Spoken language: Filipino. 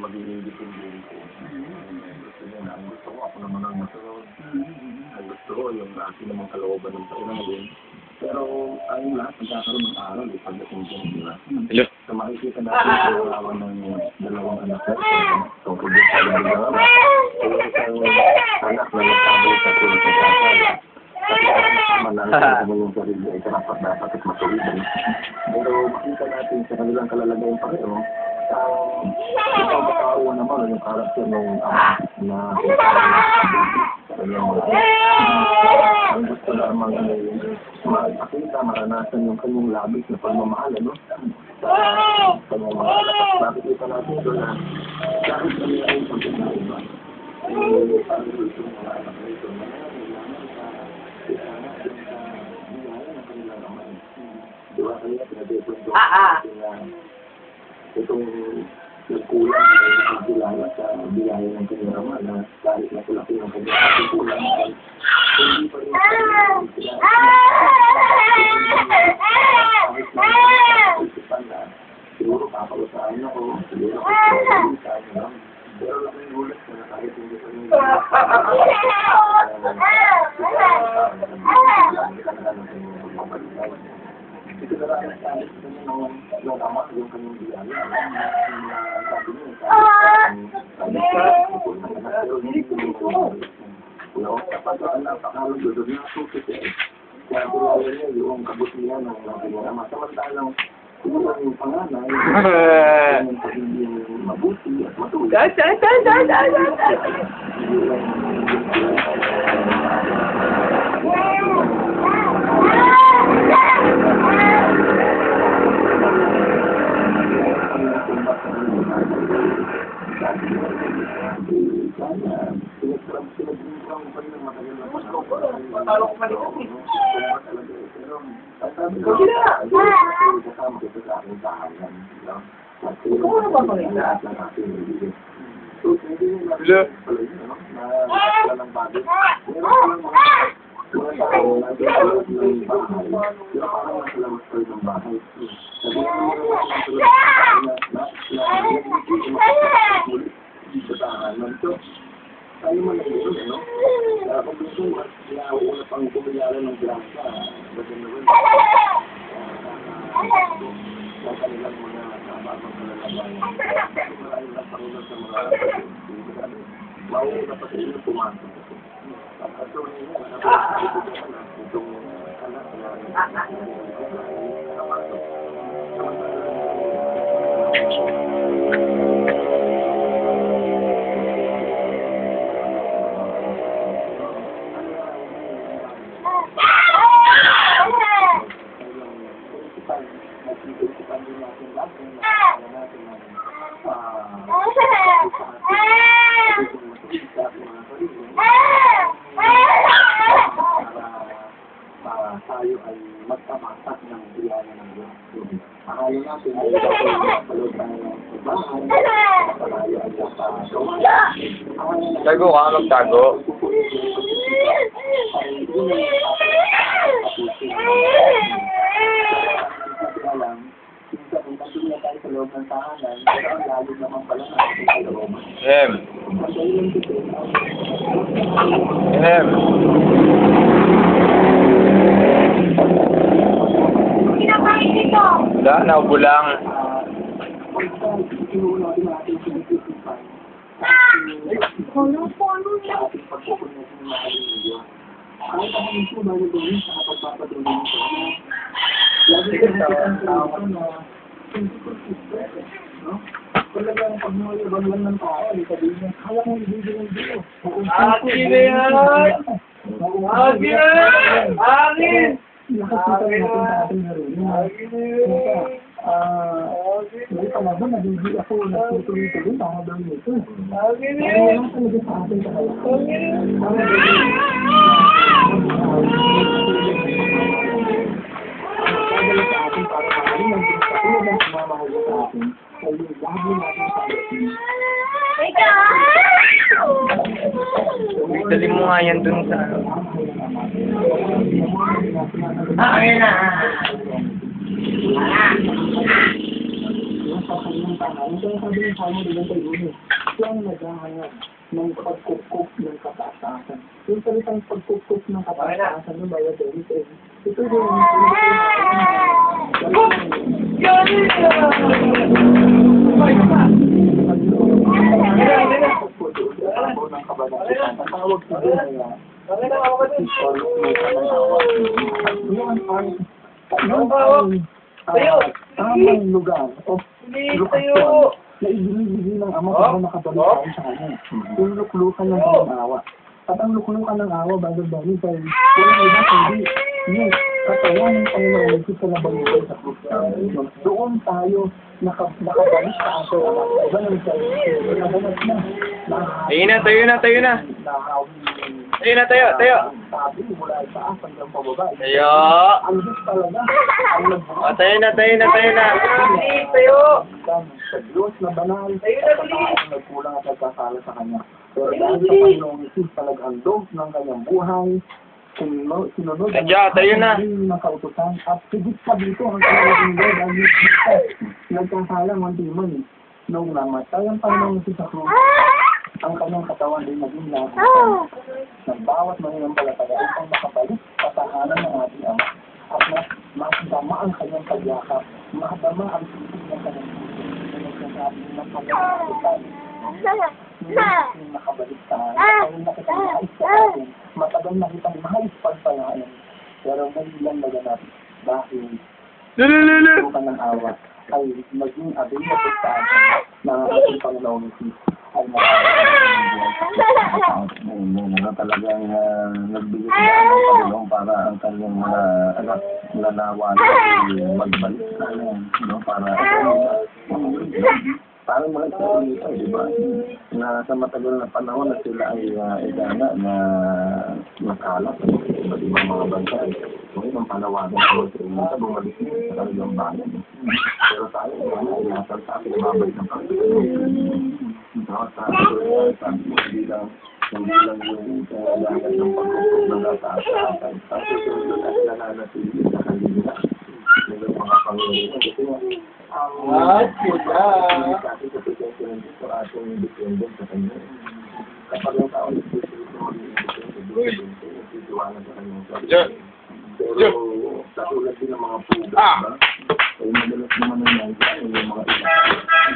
mag-iingit yung buong ko. Gusto niya na, gusto ko ako naman ang masunod. Gusto ko yung aking namang kalooban ng taon na din. Pero tayong lahat nagkakaroon ng aral pagdating dyan, di ba? So makikita natin ang arawan ng dalawang anak ko. Tungkol din sa dalawang anak. Kaya isang anak na nagkabay sa tulad sa tatay. Manansin mo yung sarili ay karapat-dapat at matuloy. Pero makita natin sa kanilang kalalagayan pareho, ikaw bakawa naman yung karakter ng ama na ang gusto lamang ay makita, maranasan yung kanyang labis na pagmamahal, ano? Sa kanyang mga anak. Makikita natin doon na kahit na mayroong pagkakaroon ba? Parang gusto ng mga anak na ito na diba kanya pinag-ipunto itong nagkulang na kilala sa biyaya ng kanyang ama na kahit na kulaki ng kanyang kulang hindi pa rin kahit na siguro papalusahan ako siguro papalusahan pero laking gulat na kahit hindi pa rin ito na lang ang salit ng ama yung kanyang biyaya sabi niya kapag napakalong doon na susit kaya kulala niya yung kabutihan ng kanyang ama samantalang siguro yung panganay yung pagiging mabuti at matuloy tayo man ang ito, no? Kung gusto mo, una pang kumilalan ng grasa, baga naman, sa kanilang mga kababang kalalaban, maraming lang pangunan sa mga mauuna pa sa inyo pumasok. At so, itong anak na napasok. Tayo ay magpamasak ng biyaya ng Diyos. Akala natin ay palod tayo ng bahay, tayo ay tago ka, magtago. Sa loob ng tahanan, pero ang lalo naman pala natin sa loob. Kinakain dito. Wala, naubulang. Puno niya. Kahit ako mismo bago gawin sa kapagpapatuloy ng kanya. Lagi ka nakita sa tao na no? Talagang pag nalabang lang ng tao, sabihin niya, kaya kong ibigay ng Diyos. Akin na yan! Akin na yan! Akin! Nakakita natin sa ating naroon. Hindi pa nga ba, nagigil ako, nagtutuloy-tuloy, tama daw nito. Akin na Kaya yan! lang talaga sa ating kaya. Kagala sa atin para maaaring ng Diyos katulad ng sumamahal sa atin ay yung lagi natin sa atin. Dali mo nga yan dun sa ano. Akin na. sa kanyang tahanan. Kaya sabi ng Salmo 91, siya ang naghahangad ng pagkukop ng kataasan. Yung salitang pagkukop ng kataasan ng bawat David, ito yung ng kabanatian. Ang tawag sa Biblia, tamang lugar o lokasyon na ibinibigay ng Ama para makabalik tayo sa kanya. Yung luklukan ng pangawa. At ang luklukan ng awa, bagay-bagay, ay walang iba kundi yung katawan ng Panginoon Yesus sa nabangunan sa krus. Doon tayo nakabalik sa ato. Ganun tayo. Naganap na. Tayo na. Tayo na. Sabi, mula sa akin ng pababa. Tayo. Ang Diyos talaga. O, tayo na. Tayo. Sa Diyos na banal. Ang nagkulang at nagkasala sa Kanya. Pero dahil sa Panginoong Yesus talagang loob ng kanyang buhay, sinunod Tayo na. ng kautusan at higit pa dito ang kanyang Lord dahil higit nagkasalang ang demon. Noong namatay ang Panginoong Yesus sa krus, ang kanyang katawan ay naging lahat ng bawat mananampalataya upang makabalik sa tahanan ng ating Ama at makadama ang kanyang pagyakap, makadama ang sisig ng kanyang puso na nagsasabi ng kanyang kautusan. Nakabalik sa atin, nakikita sa atin, matagal na kitang mahal pagpalain. Pero hindi lang naganap dahil bukan ng awa ay maging available sa atin na ating Panginoon Yesus ay na talagang nagbigay ng Panginoon para ang kanyang mga anak lalawan ay magbalik sa kanya, para parang mga ito, di ba? Na sa matagal na panahon na sila ay igana na nakalap sa iba't ibang mga bansa. Kung itong panawagan ko sa bumalik sa kanilang bayan. Pero tayo, ay nasal sa akin, mabalik ng Panginoon. Hindi lang yung kailangan ng pagkukup ng nasa-asahan. Tapos yung nananatili sa kanila. Yung mga Panginoon. Kasi kasi sa presensya ng Diyos sa ating independent sa kanya. Kapag ang tao na gusto maging independent, titiwanan sa kanyang sarili. Pero sa tulad din ng mga puga, ay madalas naman nangyayari yung mga ilang